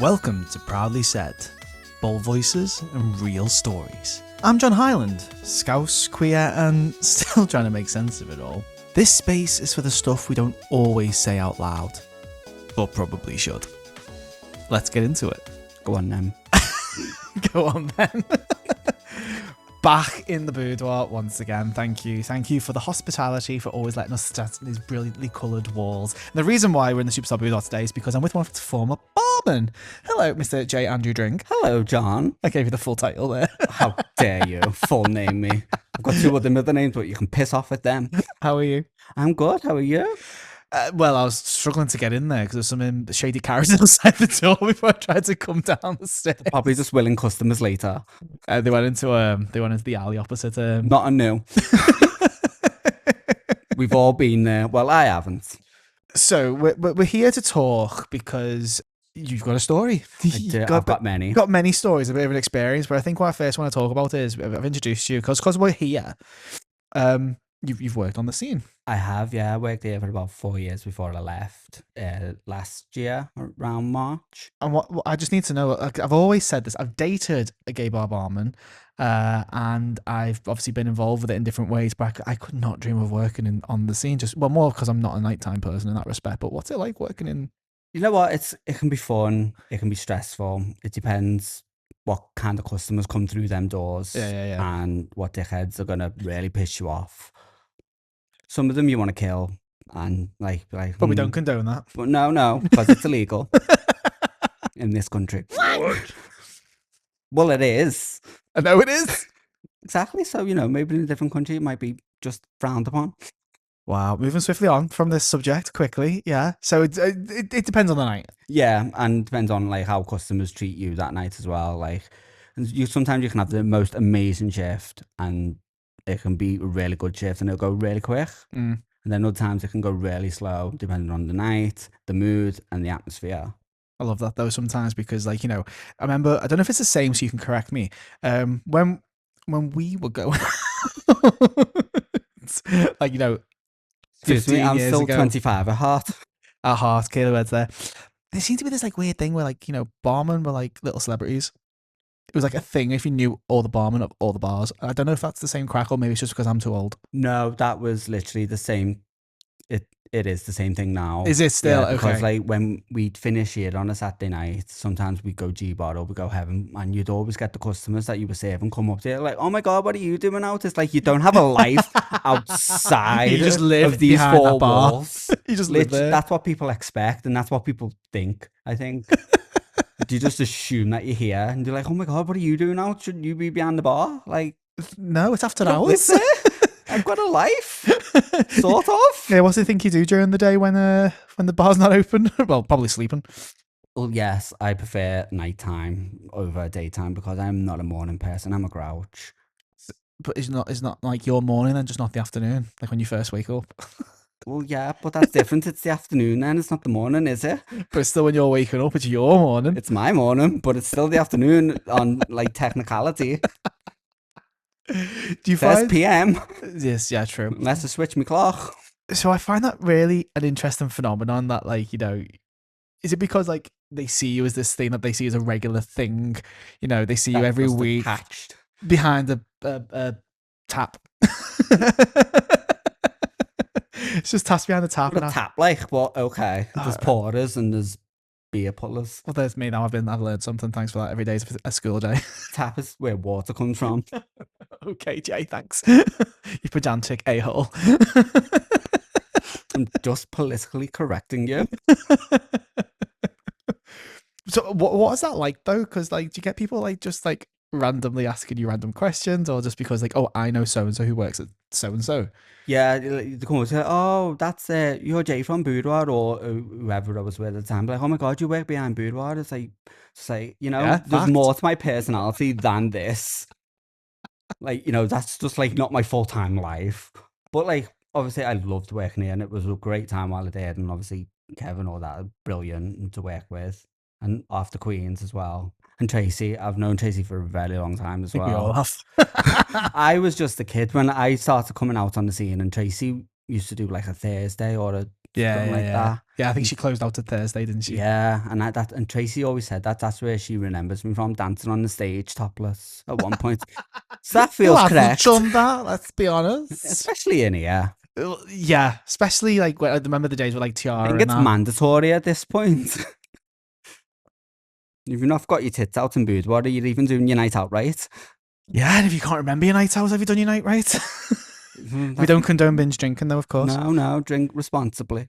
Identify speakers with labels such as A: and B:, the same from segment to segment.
A: Welcome to Proudly Said, bold voices and real stories. I'm John Highland, Scouse, queer, and still trying to make sense of it all. This space is for the stuff we don't always say out loud, but probably should. Let's get into it.
B: Go on then.
A: Go on then. Back in the boudoir once again. Thank you. Thank you for the hospitality, for always letting us stand in these brilliantly coloured walls. And the reason why we're in the Superstar Boudoir today is because I'm with one of its former barmen. Hello, Mr. Jayy Dring.
B: Hello, John.
A: I gave you the full title there.
B: How dare you full name me? I've got two other middle names, but you can piss off at them.
A: How are you?
B: I'm good. How are you?
A: Well, I was struggling to get in there because there's some shady characters outside the door before I tried to come down the stairs.
B: Probably just willing customers later.
A: They went into the alley opposite.
B: Not a new. We've all been there. Well, I haven't.
A: So we're here to talk because you've got a story.
B: I do. I've got many.
A: Got many stories, a bit of an experience. But I think what I first want to talk about is I've introduced you because we're here. You've worked on the scene.
B: I have, yeah. I worked here for about 4 years before I left last year, around March.
A: And what I just need to know, like, I've always said this, I've dated a gay bar barman, and I've obviously been involved with it in different ways, but I could not dream of working on the scene, more because I'm not a nighttime person in that respect. But what's it like working in?
B: You know what? It can be fun. It can be stressful. It depends what kind of customers come through them doors.
A: Yeah.
B: And what dickheads are going to really piss you off. Some of them you want to kill, and like.
A: But we don't condone that.
B: But no, because it's illegal in this country. Well, it is.
A: I know it is.
B: Exactly. So maybe in a different country it might be just frowned upon.
A: Wow, moving swiftly on from this subject quickly. Yeah. So it depends on the night.
B: Yeah, and depends on like how customers treat you that night as well. Like, sometimes you can have the most amazing shift and it can be a really good shift and it'll go really quick. And then other times it can go really slow, depending on the night, the mood, and the atmosphere.
A: I love that though sometimes because, like, I remember, I don't know if it's the same, so you can correct me. When we were going, like,
B: Excuse me, I'm still
A: ago,
B: 25 at heart.
A: At heart, Kayla Red's there. There seemed to be this like weird thing where, like, barmen were like little celebrities. It was like a thing if you knew all the barmen of all the bars. I don't know if that's the same crack or maybe it's just because I'm too old.
B: No, that was literally the same. It is the same thing now.
A: Is it still?
B: Yeah, because
A: okay.
B: like when we'd finish here on a Saturday night, sometimes we'd go G-Bar or we'd go Heaven, and you'd always get the customers that you were serving come up to you like, oh my God, what are you doing out? It's like you don't have a life outside
A: You just live
B: of these
A: behind
B: four
A: that bar.
B: walls.
A: You just live there.
B: That's what people expect and that's what people think, I think. You just assume that you're here and you're like, oh my God, what are you doing out? Shouldn't you be behind the bar? Like,
A: no, it's after
B: don't
A: hours.
B: live there. I've got a life, sort of.
A: Yeah, what do you think you do during the day when the bar's not open? Well, probably sleeping.
B: Well, yes, I prefer nighttime over daytime because I'm not a morning person. I'm a grouch.
A: But it's not like your morning then, just not the afternoon, like when you first wake up.
B: Well, yeah, but that's different. It's the afternoon then. It's not the morning, is it?
A: But it's still when you're waking up, it's your morning.
B: It's my morning, but it's still the afternoon on like technicality.
A: Do you
B: First
A: find?
B: PM.
A: Yes, yeah, true.
B: Unless I switch my clock.
A: So I find that really an interesting phenomenon that, like, is it because like they see you as this thing that they see as a regular thing? They see you every week
B: Attached.
A: behind a tap. It's just taps behind the tap.
B: What a tap like, but okay. There's porters and there's beer pullers.
A: Well, there's me now. I've learned something. Thanks for that. Every day is a school day.
B: Tap is where water comes from.
A: Okay, Jay, thanks. You pedantic a-hole.
B: I'm just politically correcting you.
A: So what is that like though? Because like, do you get people like just like randomly asking you random questions, or just because like, oh, I know so and so who works at so and so?
B: Yeah, they come and say, oh, that's you're Jay from Boudoir, or whoever I was with at the time. Like, oh my God, you work behind Boudoir. It's like,
A: Yeah,
B: there's
A: fact.
B: more to my personality than this. Like, that's just like not my full-time life. But like, obviously I loved working here and it was a great time while I did. And obviously Kevin, all that, brilliant to work with. And after Queens as well. And Tracy, I've known Tracy for a very long time as well.
A: We all have.
B: I was just a kid when I started coming out on the scene, and Tracy used to do like a Thursday or a
A: Yeah,
B: something
A: yeah,
B: like
A: yeah.
B: that.
A: Yeah, I think
B: And
A: she closed out to Thursday, didn't she?
B: yeah, and Tracy always said that that's where she remembers me from, dancing on the stage topless at one point. So that
A: Who
B: feels
A: hasn't
B: correct,
A: done that? Let's be honest.
B: especially in here.
A: Yeah, especially like when I remember the days with like
B: I think
A: Tiara and
B: it's
A: that.
B: mandatory at this point. If you've not got your tits out in boudoir, you're even doing your night out right.
A: Yeah, and if you can't remember your night out, have you done your night right? We don't condone binge drinking though, of course.
B: No, drink responsibly.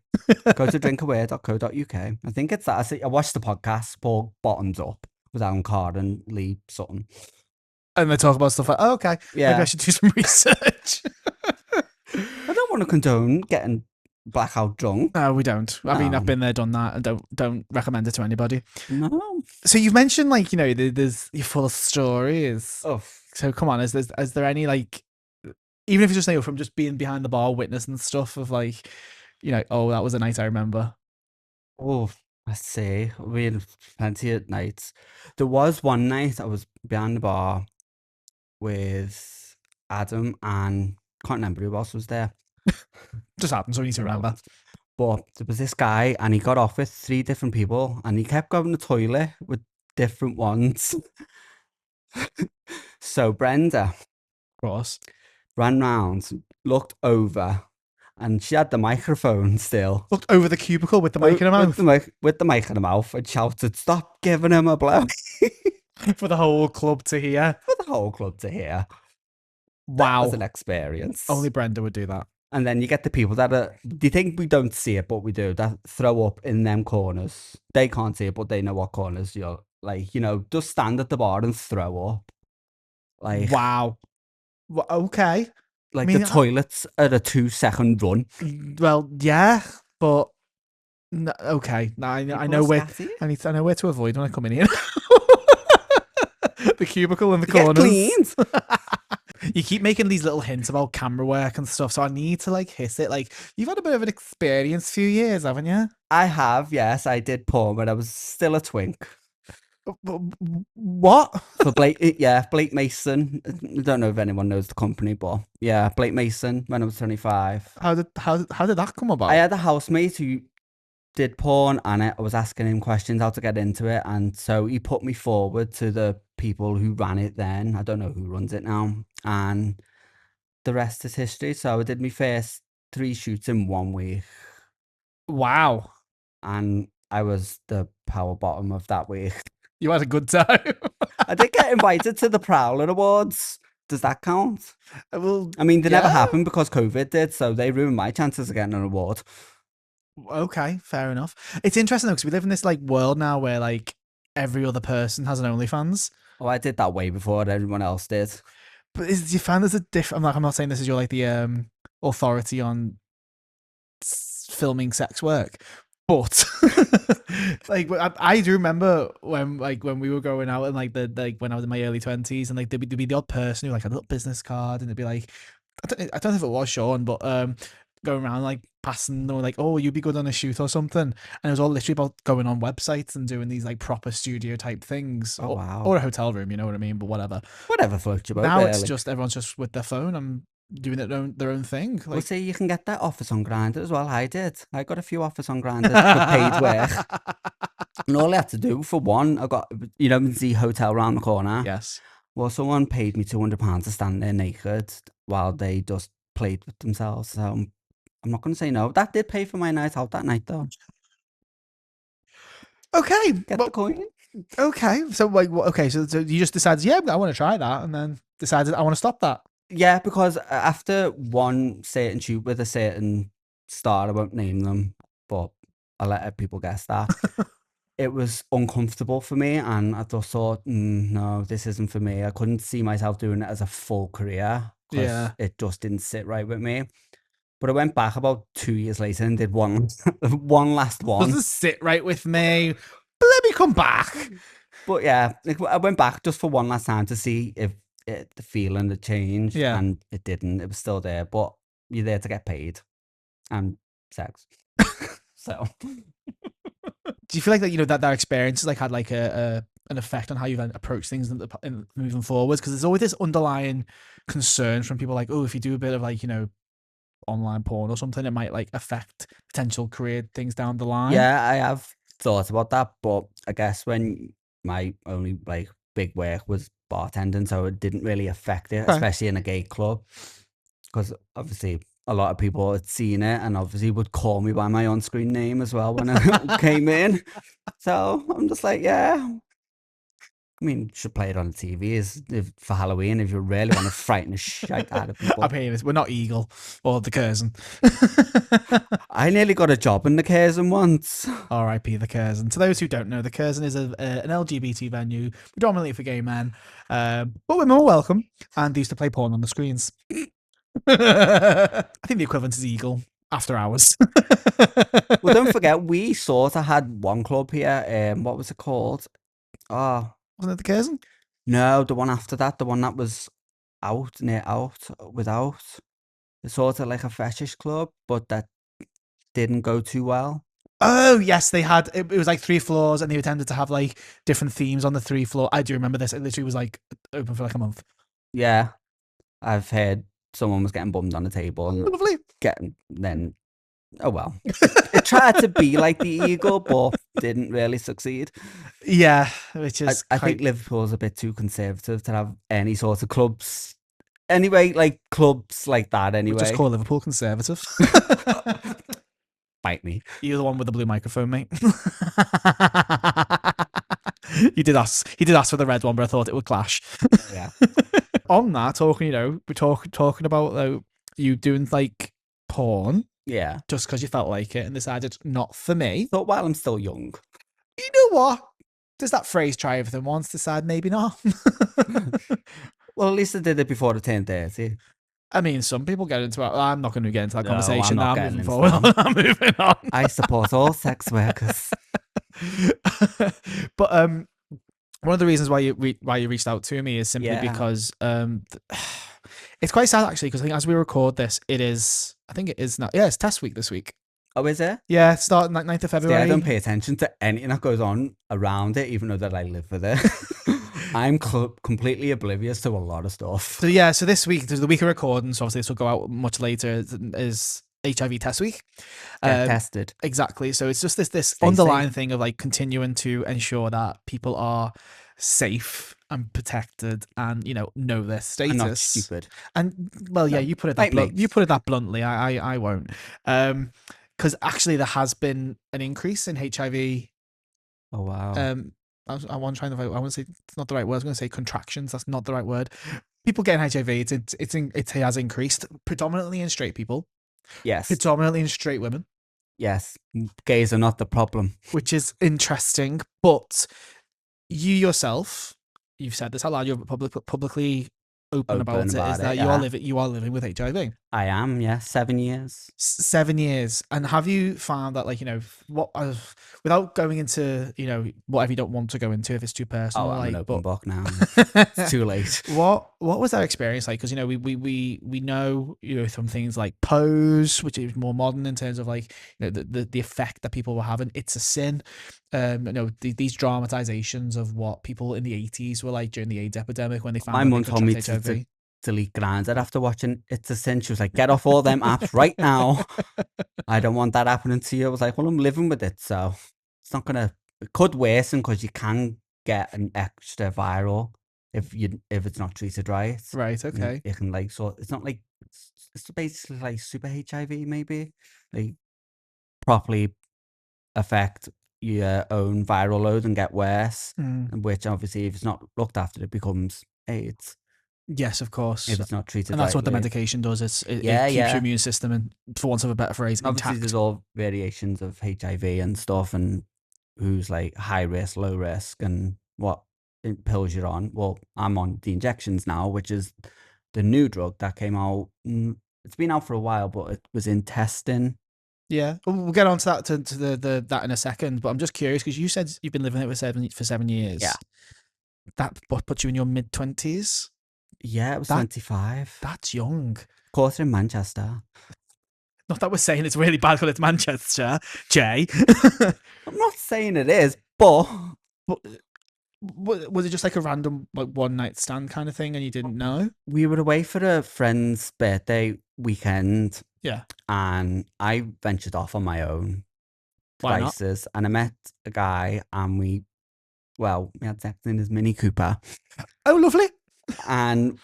B: Go to drinkaware.co.uk. I think it's that. I watched the podcast, Paul Bottoms Up, with Alan Carr and Lee Sutton.
A: And they talk about stuff like, oh, okay, maybe I
B: Yeah.
A: should do some research.
B: I don't want to condone getting blackout drunk.
A: No, we don't. I mean,
B: No.
A: I've been there, done that, and don't recommend it to anybody.
B: No.
A: So you've mentioned like, you know, there's you're full of stories.
B: Oh,
A: So come on, is there any like, even if you just know from just being behind the bar, witnessing stuff of like, you know, oh, that was a night I remember.
B: oh, let's see. We had plenty of nights. There was one night I was behind the bar with Adam and can't remember who else was there.
A: Just happens, so we need to remember.
B: Irrelevant. But there was this guy and he got off with 3 different people and he kept going to the toilet with different ones. So Brenda
A: Of course.
B: ran round, looked over, and she had the microphone still.
A: Looked over the cubicle with the mic in her mouth
B: With the mic in her mouth and shouted, "Stop giving him a blow."
A: for the whole club to hear.
B: For the whole club to hear. That
A: Wow.
B: was an experience.
A: Only Brenda would do that.
B: And then you get the people that are, do you think we don't see it, but we do, that throw up in them corners. They can't see it, but they know what corners you're, like, you know, just stand at the bar and throw up. Like,
A: Wow. Okay.
B: like
A: I mean,
B: the toilets at a 2-second run.
A: Well, yeah, but no, okay. Now I
B: People
A: know
B: are
A: where
B: scatty.
A: I know where to avoid when I come in here. The cubicle in the
B: Get
A: corners.
B: cleaned.
A: You keep making these little hints about camera work and stuff, so I need to like hit it. Like, you've had a bit of an experience, few years, haven't you?
B: I have, yes. I did porn when I was still a twink.
A: What?
B: For Blake, Blake Mason. I don't know if anyone knows the company, but yeah, Blake Mason when I was 25.
A: How did that come about?
B: I had a housemate who did porn and I was asking him questions how to get into it, and so he put me forward to the people who ran it then. I don't know who runs it now, and the rest is history. So I did my first 3 shoots in 1 week,
A: Wow.
B: and I was the power bottom of that week.
A: You had a good time.
B: I did get invited to the Prowler Awards. Does that count?
A: Well,
B: I mean, they never
A: yeah.
B: happened because COVID did, so they ruined my chances of getting an award.
A: Okay, fair enough. It's interesting though, because we live in this like world now where like every other person has an OnlyFans.
B: Oh, I did that way before everyone else did.
A: But do you find there's a different? I'm not saying this is your like the authority on filming sex work, but like I do remember when we were going out and like when I was in my early 20s and like there'd be the odd person who like had a little business card and they'd be like, I don't know if it was Sean, but going around like passing or like, oh, you'd be good on a shoot or something, and it was all literally about going on websites and doing these like proper studio type things.
B: Oh, wow.
A: Or a hotel room, you know what I mean? But whatever.
B: Whatever floats your boat.
A: Now it's
B: really.
A: just everyone's just with their phone and doing their own thing.
B: Well,
A: Like,
B: see, you can get that offers on Grindr as well. I did. I got a few offers on Grindr for paid work. And all I had to do for one, I got, you know, the hotel round the corner.
A: yes.
B: Well, someone paid me £200 to stand there naked while they just played with themselves. So I'm not going to say no. That did pay for my night out that night, though.
A: Okay.
B: Get
A: well,
B: the coin.
A: okay. So like, okay. So you just decided, yeah, I want to try that, and then decided I want to stop that.
B: Yeah, because after one certain shoot with a certain star, I won't name them, but I'll let people guess that. It was uncomfortable for me, and I just thought, no, this isn't for me. I couldn't see myself doing it as a full career because
A: Yeah.
B: it just didn't sit right with me. But I went back about 2 years later and did one last one.
A: Doesn't sit right with me. But let me come back.
B: But yeah, I went back just for one last time to see if the feeling had changed.
A: Yeah.
B: And it didn't. It was still there. But you're there to get paid and sex. So
A: Do you feel like that, you know, that experience has like had like an effect on how you then approach things in moving forwards? Because there's always this underlying concern from people like, oh, if you do a bit of like, you know, online porn or something, it might like affect potential career things down the line.
B: Yeah, I have thought about that, but I guess when my only like big work was bartending, so it didn't really affect it,
A: Okay.
B: especially in a gay club, because obviously a lot of people had seen it and obviously would call me by my on-screen name as well when I came in. So I'm just like, yeah. I mean, you should play it on the TV for Halloween if you really want to frighten the shit out of people.
A: I'm hearing this. We're not Eagle or the Curzon.
B: I nearly got a job in the Curzon once.
A: R.I.P. the Curzon. To those who don't know, the Curzon is an LGBT venue, predominantly for gay men, but women are welcome, and they used to play porn on the screens. I think the equivalent is Eagle after hours.
B: Well, don't forget, we sort of had one club here. What was it called? Oh,
A: Wasn't it the Curzon?
B: no, the one after that, the one that was without. It's sort of like a fetish club, but that didn't go too well.
A: Oh yes, they had. It was like 3 floors, and they tended to have like different themes on the 3 floor. I do remember this. It literally was like open for like a month.
B: Yeah, I've heard someone was getting bummed on the table and
A: Lovely.
B: oh well. It tried to be like the Eagle, but didn't really succeed.
A: Yeah, which is
B: I think Liverpool's a bit too conservative to have any sort of clubs. Anyway, like clubs like that. Anyway,
A: just call Liverpool conservative.
B: Bite me.
A: You're the one with the blue microphone, mate. He did ask for the red one, but I thought it would clash.
B: Yeah.
A: On that, talking, we're talking about you doing like porn.
B: Yeah.
A: Just because you felt like it and decided not for me.
B: Thought while I'm still young.
A: You know what? Does that phrase try everything once, decide maybe not?
B: Well, at least I did it before I turned 30.
A: I mean, some people get into it. I'm not going to get into that conversation
B: I'm not
A: now.
B: getting
A: Moving
B: into
A: forward.
B: that.
A: I'm moving on.
B: I support all sex workers.
A: But one of the reasons why you reached out to me is simply because it's quite sad actually, because I think as we record this, I think it is now. Yeah, it's test week this week.
B: Oh, is it?
A: Yeah, starting like 9th of February.
B: See, I don't pay attention to anything that goes on around it, even though that I live with it. I'm completely oblivious to a lot of stuff.
A: So yeah, so this week, there's the week of recording, so obviously this will go out much later, is HIV test week.
B: Get tested.
A: Exactly. So it's just this underlying thing of like continuing to ensure that people are safe and protected and know their status.
B: And not stupid.
A: And well, yeah, you put it that you put it that bluntly. I won't. Because actually there has been an increase in HIV.
B: Oh wow.
A: I want to say it's not the right word. I was going to say contractions. That's not the right word. People getting HIV. It has increased predominantly in straight people.
B: Yes.
A: Predominantly in straight women.
B: Yes. Gays are not the problem.
A: Which is interesting, but you yourself, you've said this out loud. You're publicly open about it. Is that you are living with HIV?
B: I am. Yeah, 7 years.
A: 7 years. And have you found that, like, what without going into whatever you don't want to go into if it's too personal?
B: I'm
A: like,
B: an open book now. It's too late.
A: What was that experience like? Because we know some things like Pose, which is more modern in terms of like the effect that people were having. It's a Sin. These dramatizations of what people in the 80s were like during the AIDS epidemic when they found
B: my mum told me to delete Grindr after watching It's a Sin. She was like, get off all them apps right now. I don't want that happening to you. I was like, well, I'm living with it, so it's not gonna. It could worsen because you can get an extra viral if it's not treated right.
A: Right. Okay.
B: You can like it's not like it's basically like super HIV maybe, like properly affect your own viral load and get worse, which obviously if it's not looked after it becomes AIDS.
A: Yes, of course.
B: If it's not treated,
A: and that's what the medication does. It keeps your immune system, and for want of a better phrase,
B: obviously
A: intact.
B: there's all variations of HIV and stuff, and who's like high risk, low risk, and what pills you're on. Well, I'm on the injections now, which is the new drug that came out. It's been out for a while, but it was in testing.
A: Yeah, we'll get on to that that in a second. But I'm just curious because you said you've been living it for 7 years.
B: Yeah,
A: that put you in your mid-20s.
B: Yeah, it was 25.
A: That's young.
B: Of course, in Manchester.
A: Not that we're saying it's really bad because it's Manchester, Jay.
B: I'm not saying it is, but
A: Was it just like a random like one night stand kind of thing, and you didn't know?
B: We were away for a friend's birthday weekend,
A: Yeah.
B: and I ventured off on my own
A: Why not?
B: devices, and I met a guy, and we had sex in his Mini Cooper,
A: Oh, lovely.
B: and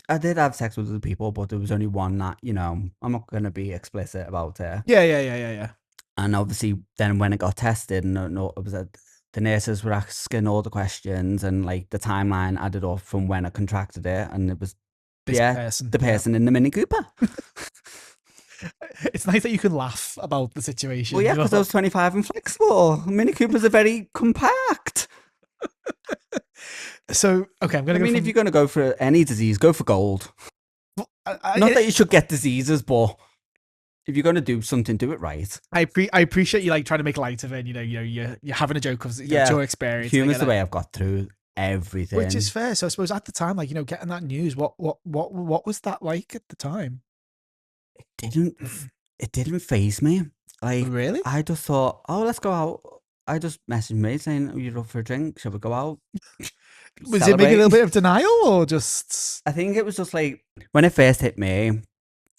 B: I did have sex with other people, but there was only one that, I'm not going to be explicit about it.
A: Yeah.
B: And obviously, then when it got tested, and it was the nurses were asking all the questions, and like the timeline added up from when I contracted it, and it was
A: This person.
B: the person in the Mini Cooper.
A: It's nice that you can laugh about the situation.
B: Well, yeah, because I was 25 and flexible. Mini Coopers are very compact.
A: So, okay, I'm going to
B: if you're going to go for any disease, go for gold. Not that you should get diseases, but if you're going to do something, do it right.
A: I appreciate you like trying to make light of it. You're having a joke of your experience.
B: Humor's the way I've got through everything,
A: which is fair. So I suppose at the time, like getting that news, what was that like at the time?
B: It didn't faze me. Like,
A: really,
B: I just thought, oh, let's go out. I just messaged me saying, "Are you up for a drink? Shall we go out?"
A: Was it maybe a little bit of denial, or just?
B: I think it was just like when it first hit me,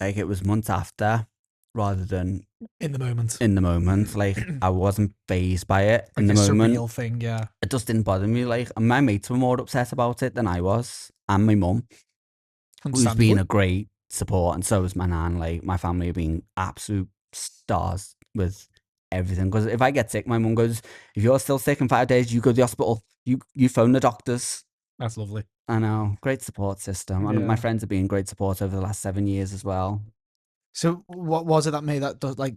B: like it was months after, rather than
A: in the moment.
B: In the moment, like I wasn't fazed by it in the moment.
A: Surreal thing, yeah.
B: It just didn't bother me. Like, and my mates were more upset about it than I was, and my mum, who's been a great support, and so is my nan. Like, my family have been absolute stars with everything. Because if I get sick, my mum goes, "If you're still sick in 5 days, you go to the hospital. You phone the doctors."
A: That's lovely.
B: I know, great support system, and my friends have been great support over the last 7 years as well.
A: So, what was it that made that like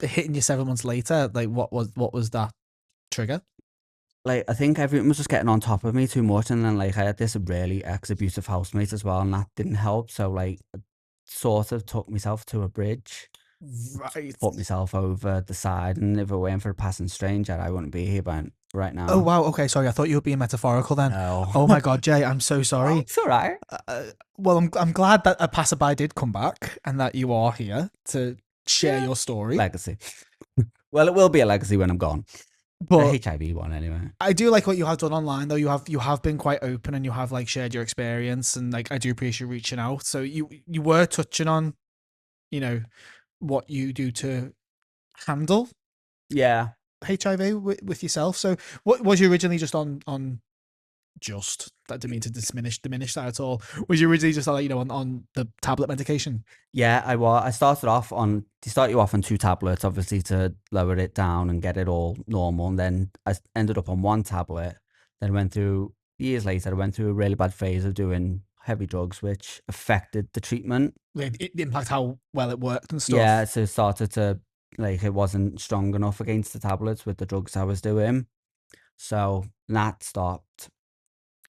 A: hitting you 7 months later? Like, what was that trigger?
B: Like, I think everyone was just getting on top of me too much, and then like I had this really ex-abusive housemate as well, and that didn't help. So like, I sort of took myself to a bridge,
A: right?
B: Put myself over the side, and if I weren't for a passing stranger, I wouldn't be here right now.
A: Oh wow, okay, sorry, I thought you were being metaphorical then.
B: No.
A: Oh my god, Jay, I'm so sorry.
B: Oh, it's all right.
A: Well, I'm glad that a passerby did come back and that you are here to share your story.
B: Legacy. Well, it will be a legacy when I'm gone. But the HIV one, anyway.
A: I do like what you have done online, though. You have been quite open, and you have like shared your experience, and like I do appreciate you reaching out. So you were touching on, what you do to handle, HIV with yourself. So what was you originally just on? Just that didn't mean to diminish that at all. Was you originally just like on the tablet medication?
B: Yeah, I was. I started off on. They start you off on 2 tablets, obviously, to lower it down and get it all normal. And then I ended up on 1 tablet. Then years later, I went through a really bad phase of doing heavy drugs, which affected the treatment.
A: It impacted how well it worked and stuff.
B: Yeah, so it started to it wasn't strong enough against the tablets with the drugs I was doing. So that stopped.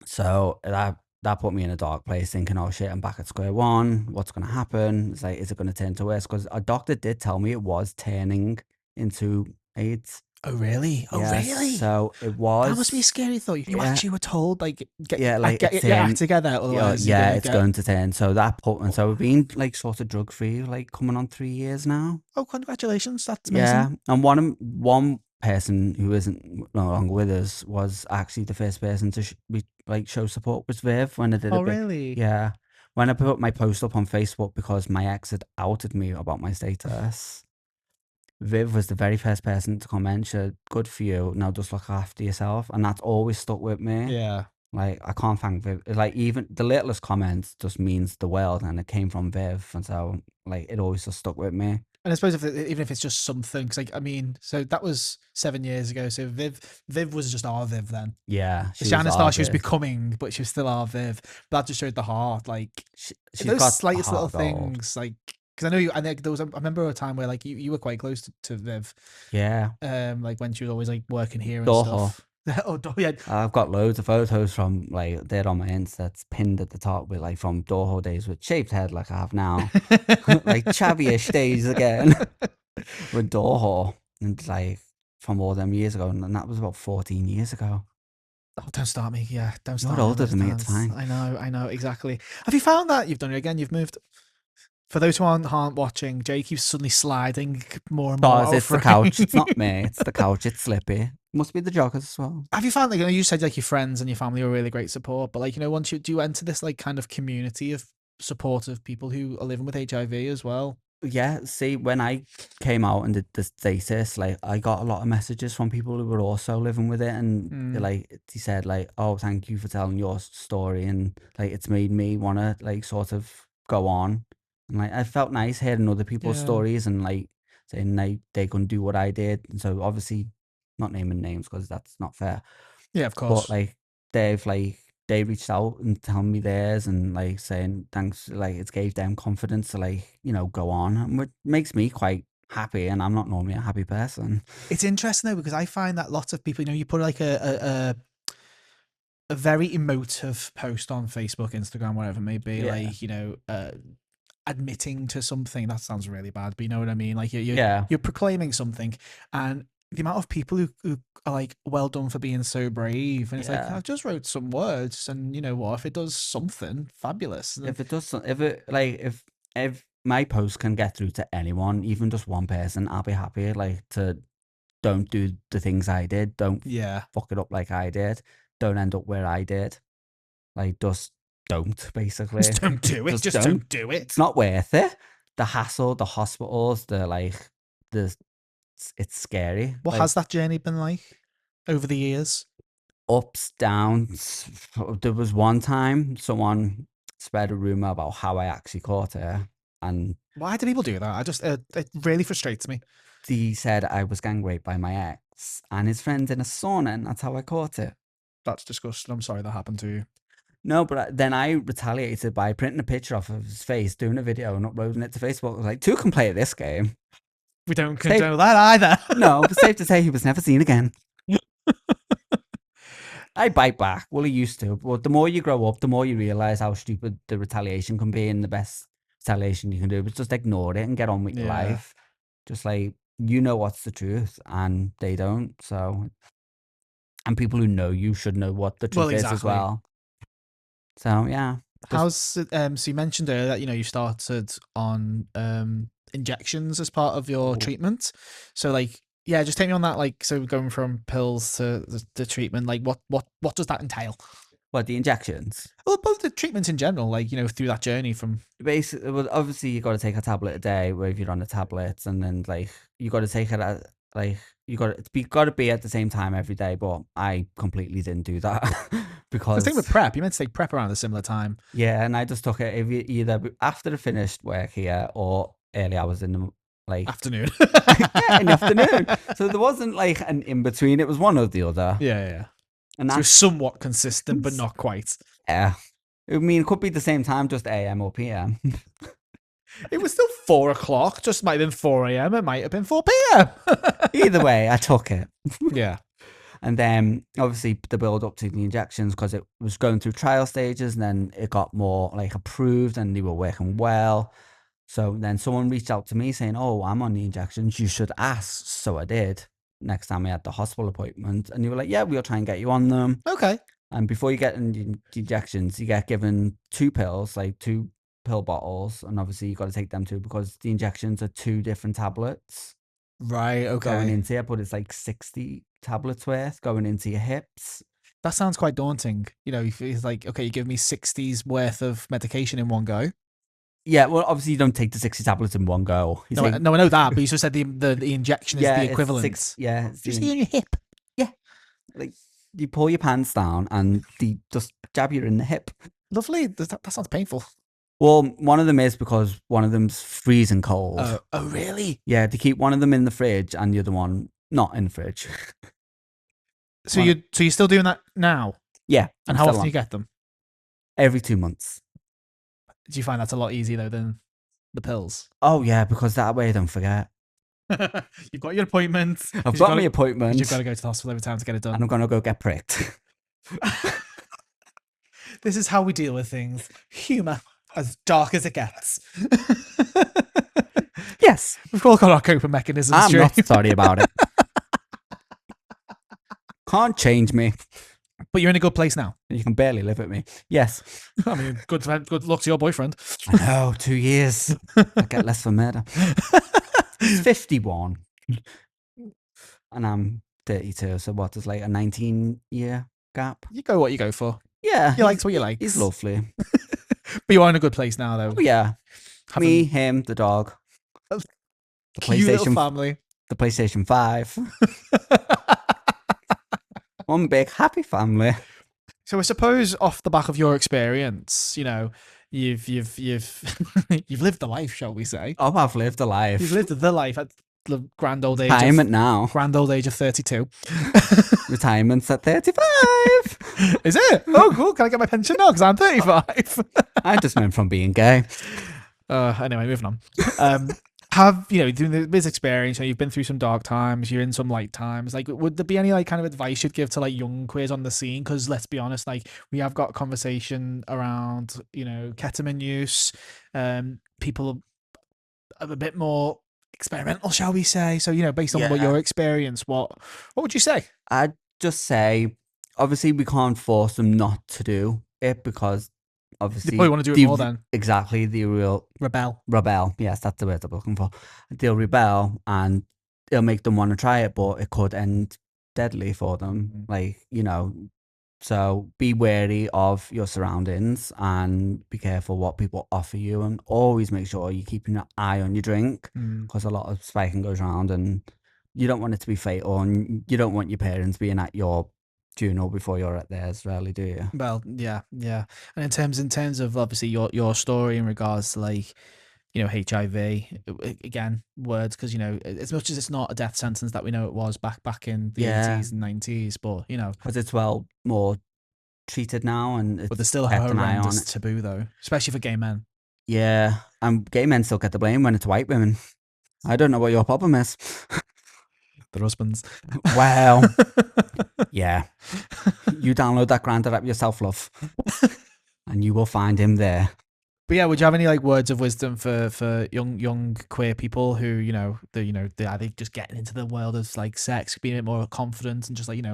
B: So that put me in a dark place, thinking, oh shit, I'm back at square one. What's going to happen? It's like, is it going to turn to worse? Because a doctor did tell me it was turning into AIDS.
A: Oh really? Oh really?
B: So it was.
A: That must be a scary thought. You actually were told get your
B: act
A: together. Otherwise,
B: it's going to turn. So that put, and so we've been like sort of drug free, like coming on 3 years now.
A: Oh, congratulations! That's amazing.
B: Yeah, and one person who isn't no longer with us was actually the first person to show support was Viv when I did it.
A: Oh really?
B: Yeah, when I put my post up on Facebook because my ex had outed me about my status. Viv was the very first person to comment. She said, "Good for you. Now just look after yourself," and that's always stuck with me.
A: Yeah.
B: Like, I can't thank Viv. Like, even the littlest comment just means the world, and it came from Viv, and so like it always just stuck with me.
A: And I suppose even if it's just something, because so that was 7 years ago. So Viv was just our Viv then.
B: Yeah,
A: she was becoming, but she was still our Viv. But that just showed the heart, like those slightest little things, like. Because I know you, and there was. I remember a time where like you were quite close to Viv.
B: Yeah.
A: Like when she was always like working here and
B: Doho.
A: stuff. Oh, yeah.
B: I've got loads of photos from like there on my Insta that's pinned at the top with like from Doho days with shaved head like I have now, like chavvyish days again with Doho, and like from all them years ago, and that was about 14 years ago.
A: Oh, don't start me. Yeah, don't start.
B: You're older than me. It's fine.
A: I know exactly. Have you found that you've done it again? You've moved. For those who aren't watching, Jay keeps suddenly sliding more and more.
B: It's the couch. It's not me. It's the couch. It's slippy. Must be the joggers as well.
A: Have you found, like, you said like your friends and your family were really great support, but like, once do you enter this like kind of community of supportive people who are living with HIV as well?
B: Yeah, see, when I came out and did the status, like I got a lot of messages from people who were also living with it, and like he said, like, "Oh, thank you for telling your story," and like it's made me want to like sort of go on, and like I felt nice hearing other people's
A: Yeah.
B: stories and like saying they couldn't do what I did, and so obviously not naming names because that's not fair,
A: Yeah, of
B: but
A: course.
B: like they reached out and telling me theirs and like saying thanks, like it gave them confidence to like, go on, and which makes me quite happy, and I'm not normally a happy person.
A: It's interesting though, because I find that lots of people, you put like a very emotive post on Facebook, Instagram, whatever it may be,
B: Yeah.
A: like, admitting to something. That sounds really bad, but you know what I mean? Like
B: Yeah.
A: you're proclaiming something, and the amount of people who are like, well done for being so brave. And it's like,
B: Yeah.
A: I just wrote some words, and you know what? If it does something, fabulous.
B: If it does, if it like, if my post can get through to anyone, even just one person, I'll be happy. Like to don't do the things I did, don't
A: Yeah.
B: fuck it up like I did, don't end up where I did. Like just don't, basically.
A: Just don't do it. Just don't do it.
B: It's not worth it. The hassle, the hospitals, it's scary.
A: What
B: Like
A: has that journey been like over the years?
B: ups, downs. There was one time someone spread a rumor about how I actually caught it, and
A: Why do people do that? I just it really frustrates me.
B: he said I was gang raped by my ex and his friend in a sauna, and that's how I caught it.
A: That's disgusting. I'm sorry that happened to you.
B: No, but then I retaliated by printing a picture off of his face, doing a video and uploading it to Facebook. I was like, two can play this game.
A: We don't condone that either.
B: No, but safe to say he was never seen again. I bite back. Well, he used to. But the more you grow up, the more you realise how stupid the retaliation can be, and the best retaliation you can do is just ignore it and get on with your life. Just like, what's the truth, and they don't. So, and people who know you should know what the truth is as well. So, yeah.
A: How's it, so you mentioned earlier that you started on injections as part of your treatment. So like, yeah, just take me on that. Like, so going from pills to the treatment, like what does that entail?
B: What, the injections?
A: Well, both the treatments in general, like through that journey from
B: basically. Well, obviously you got to take a tablet a day, where if you're on the tablets, and then like you got to take it at like you got to be at the same time every day. But I completely didn't do that because
A: the thing with prep, you meant to take prep around a similar time.
B: Yeah, and I just took it either after the finished work here or early hours in the
A: afternoon.
B: Yeah, in the afternoon. So there wasn't like an in between. It was one or the other.
A: Yeah.
B: And
A: so somewhat consistent, but not quite.
B: Yeah. I mean, it could be the same time, just AM or PM.
A: It was still 4 o'clock. Just might have been 4 a.m. It might have been 4 p.m.
B: Either way, I took it.
A: Yeah.
B: And then obviously the build up to the injections, because it was going through trial stages, and then it got more like approved and they were working well. So then someone reached out to me saying, "Oh, I'm on the injections. You should ask." So I did. Next time I had the hospital appointment, and they were like, "Yeah, we'll try and get you on them."
A: Okay.
B: And before you get the injections, you get given 2 pills, like 2 pill bottles, and obviously you got to take them too, because the injections are 2 different tablets.
A: Right. Okay.
B: Going into it, but it's like 60 tablets worth going into your hips.
A: That sounds quite daunting. It's like, okay, you give me 60's worth of medication in one go.
B: Yeah, well, obviously you don't take the 60 tablets in one go.
A: No, I know that, but you just said the injection is the equivalent.
B: It's
A: just in your hip.
B: Yeah, like you pull your pants down and they just jab you in the hip.
A: Lovely. That sounds painful.
B: Well, one of them is because one of them's freezing cold.
A: Oh, really?
B: Yeah, they keep one of them in the fridge and the other one not in the fridge.
A: So you're still doing that now?
B: Yeah.
A: And how often do you get them?
B: Every 2 months.
A: Do you find that's a lot easier though than the pills?
B: Oh yeah, because that way I don't forget.
A: You've got your appointment.
B: I've got my appointment.
A: You've got to go to the hospital every time to get it done.
B: And I'm going to go get pricked.
A: This is how we deal with things. Humour. As dark as it gets.
B: Yes.
A: We've all got our coping mechanisms.
B: I'm not sorry about it. Can't change me.
A: But you're in a good place now.
B: You can barely live with me. Yes.
A: I mean, good luck to your boyfriend.
B: I know, 2 years. I get less for murder. He's 51. And I'm 32. So what is like a 19-year gap?
A: You go what you go for.
B: Yeah,
A: You likes what you likes.
B: He's lovely.
A: But you're in a good place now, though.
B: Oh yeah, me,
A: Having
B: him, the dog,
A: a
B: the
A: cute little
B: PlayStation,
A: family.
B: the PlayStation 5. One big happy family.
A: So I suppose off the back of your experience, you know, you've you've lived the life, shall we say?
B: Oh, I've lived a life.
A: You've lived the life at the grand old age
B: Retirement now.
A: grand old age of 32.
B: Retirement's at 35.
A: Is it? Oh, cool. Can I get my pension now? Because I'm 35.
B: I just went from being gay.
A: Anyway, moving on. Have you know doing this experience? You've been through some dark times. You're in some light times. Like, would there be any like kind of advice you'd give to like young queers on the scene? Because let's be honest, like we have got conversation around ketamine use. People are a bit more experimental, shall we say? So based on what your experience, what would you say?
B: I'd just say, obviously, we can't force them not to do it because obviously
A: They probably want to do it more then.
B: Exactly, the real rebel. Yes, that's the word I'm looking for. They'll rebel and it'll make them want to try it, but it could end deadly for them. Like, so be wary of your surroundings and be careful what people offer you, and always make sure you're keeping an eye on your drink because a lot of spiking goes around and you don't want it to be fatal, and you don't want your parents being at your funeral before you're at theirs, really, do you?
A: Well, yeah. And in terms of obviously your story in regards to like HIV, again, words, because as much as it's not a death sentence that we know it was back in the 80s and 90s, but
B: because it's well more treated now, and
A: but there's still a horrendous taboo though, especially for gay men.
B: Yeah, and gay men still get the blame when it's white women. I don't know what your problem is.
A: Their husbands.
B: Well, yeah. You download that Grindr app yourself, love, and you will find him there.
A: But yeah, would you have any like words of wisdom for young queer people who are they just getting into the world of like sex, being a bit more confident and just like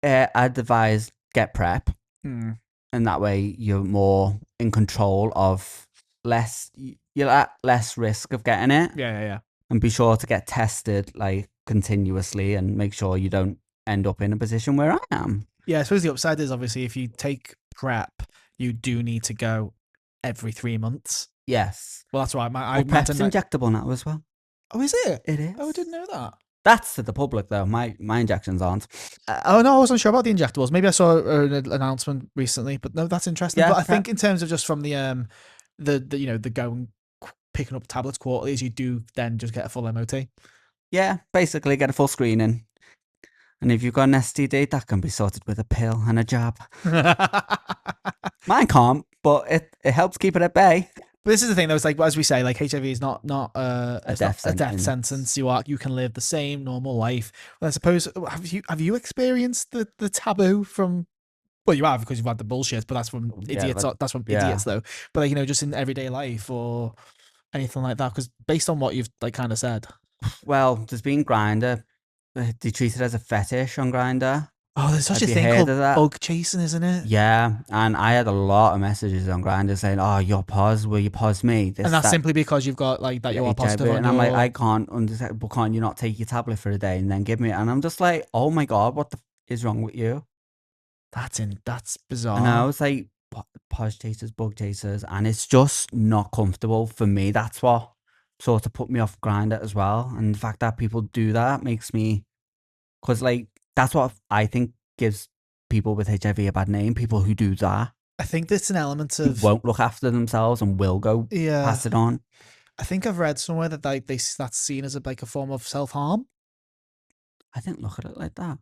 B: I'd advise get PrEP, and that way you're more in control of you're at less risk of getting it.
A: Yeah.
B: And be sure to get tested like continuously and make sure you don't end up in a position where I am.
A: Yeah, I suppose the upside is obviously if you take PrEP, you do need to go every 3 months.
B: Yes.
A: Well, that's right.
B: PrEP's injectable now as well.
A: Oh, is it?
B: It is.
A: Oh, I didn't know that.
B: That's to the public though. My injections aren't.
A: Oh no, I wasn't sure about the injectables. Maybe I saw an announcement recently, but no, that's interesting.
B: Yeah,
A: but I think in terms of just from the going picking up tablets quarterly, as you do then just get a full MOT.
B: Yeah, basically get a full screening. And if you've got an STD, that can be sorted with a pill and a jab. Mine can't, but it helps keep it at bay.
A: But this is the thing, though. It's like, as we say, like HIV is not a death sentence. You can live the same normal life. Well, I suppose have you experienced the taboo from? Well, you have because you've had the bullshit, but that's from idiots. That's from idiots, though. But like just in everyday life or anything like that. Because based on what you've like kind of said.
B: Well, there's been Grindr. They treat it as a fetish on Grindr.
A: Oh, there's such a thing called bug chasing, isn't it?
B: Yeah, and I had a lot of messages on Grindr saying, "Oh, you're pos, will you pos me?"
A: And that's simply because you've got like that you're positive.
B: And I'm like, I can't understand. But can't you not take your tablet for a day and then give me it? And I'm just like, oh my god, what the is wrong with you?
A: That's bizarre.
B: And I was like, pos chasers, bug chasers, and it's just not comfortable for me. That's what sort of put me off Grindr as well. And the fact that people do that makes me, because like that's what I think gives people with HIV a bad name. People who do that.
A: I think there's an element of
B: won't look after themselves and will go pass it on.
A: I think I've read somewhere that that's seen as a form of self-harm.
B: I didn't look at it like that.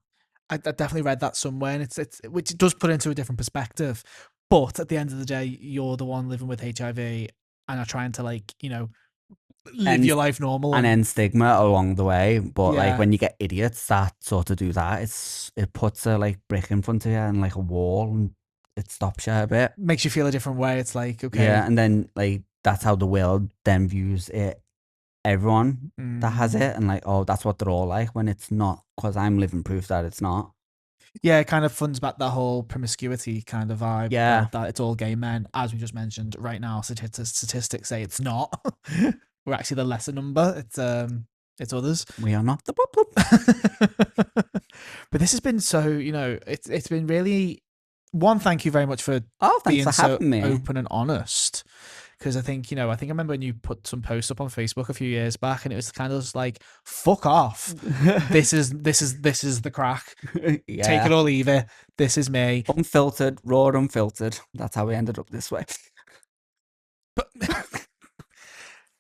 A: I definitely read that somewhere, and it's which does put it into a different perspective. But at the end of the day, you're the one living with HIV and are trying to live your life normal
B: and end stigma along the way. But like when you get idiots that sort of do that, it puts a like brick in front of you and like a wall, and it stops you a bit.
A: Makes you feel a different way. It's like, okay.
B: Yeah, and then like that's how the world then views it. Everyone that has it, and like, oh, that's what they're all like, when it's not, because I'm living proof that it's not.
A: Yeah, it kind of funds back that whole promiscuity kind of vibe.
B: Yeah.
A: That it's all gay men. As we just mentioned, right now, statistics say it's not. We're actually the lesser number. It's It's others.
B: We are not the problem.
A: But this has been so, it's been really. One, thank you very much for
B: Oh, thanks
A: being
B: for
A: so
B: having me.
A: open and honest. Because I think, I remember when you put some posts up on Facebook a few years back, and it was kind of just like, fuck off. This is the crack.
B: Yeah.
A: Take it or leave it. This is me.
B: Unfiltered, raw, unfiltered. That's how we ended up this way.
A: But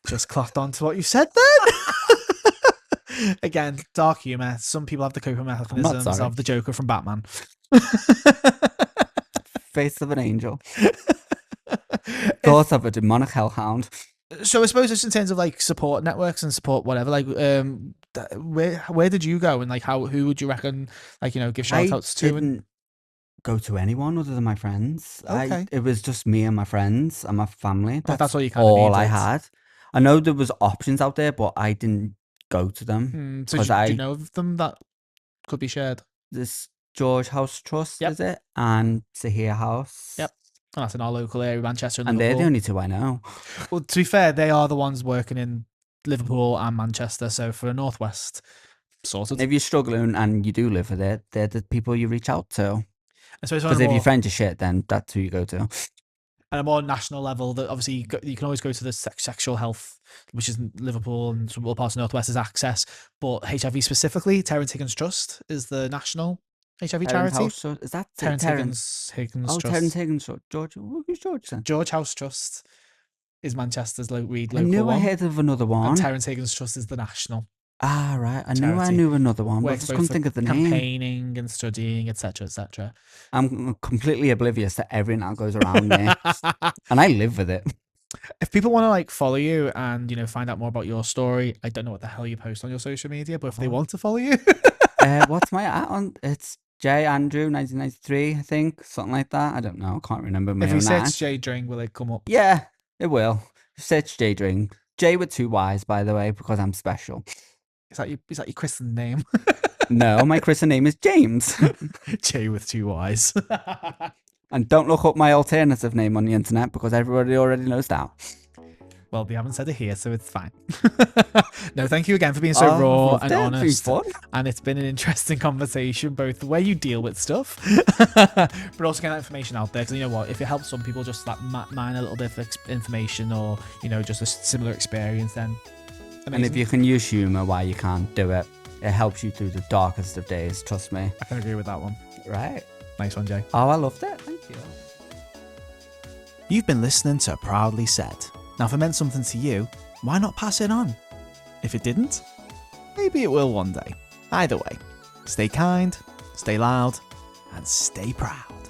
A: just clocked on to what you said then. Again, dark humor. Some people have the coping mechanisms of the Joker from Batman.
B: Face of an angel. Thoughts of a demonic hellhound.
A: So I suppose just in terms of like support networks and support whatever, like where did you go, and like who would you reckon, like, give shout outs to?
B: I didn't go to anyone other than my friends.
A: Okay.
B: It was just me and my friends and my family.
A: That's all you kind of
B: all
A: needed.
B: I had. I know there was options out there, but I didn't go to them.
A: So do you know of them that could be shared?
B: This George House Trust,
A: Yep.
B: is it? And Sahir House.
A: Yep. And that's in our local area, Manchester and
B: And
A: Liverpool.
B: they're the only two I know.
A: Well, to be fair, they are the ones working in Liverpool and Manchester. So for the Northwest, sorted.
B: If you're struggling and you do live with it, they're the people you reach out to.
A: Because
B: if your friends are shit, then that's who you go to.
A: At a more national level, that obviously you can always go to the sexual health, which is Liverpool and some other parts of Northwest is Access, but HIV specifically, Terence Higgins Trust is the national HIV charity.
B: Is that
A: Terence Higgins Trust?
B: Terence Higgins Trust. George, who's George then?
A: George House Trust is Manchester's local one.
B: I knew I heard of another one.
A: And Terence Higgins Trust is the national.
B: Ah, right. I knew another one, but I just couldn't think of the name.
A: Campaigning and studying, etc., etc.
B: I'm completely oblivious to everything that goes around me, and I live with it.
A: If people want to like follow you and find out more about your story, I don't know what the hell you post on your social media, but if they want to follow you,
B: what's my at on? It's Jay Andrew 1993, I think, something like that. I don't know. I can't remember.
A: If we search Jayy Dring, will it come up?
B: Yeah, it will. Search Jayy Dring. Jay with 2 Y's, by the way, because I'm special.
A: Is that your christened name?
B: No, my christened name is James.
A: Jay with 2 Y's.
B: And don't look up my alternative name on the internet because everybody already knows that.
A: Well, we haven't said it here, so it's fine. No, thank you again for being so raw and honest. And it's been an interesting conversation, both the way you deal with stuff, but also getting that information out there. Because you know what, if it helps some people just like mine a little bit of information or just a similar experience, then amazing.
B: And if you can use humour while you can't do it, it helps you through the darkest of days. Trust me.
A: I can agree with that one.
B: Right.
A: Nice one, Jay.
B: Oh, I loved it. Thank you.
A: You've been listening to Proudly Said. Now, if it meant something to you, why not pass it on? If it didn't, maybe it will one day. Either way, stay kind, stay loud, and stay proud.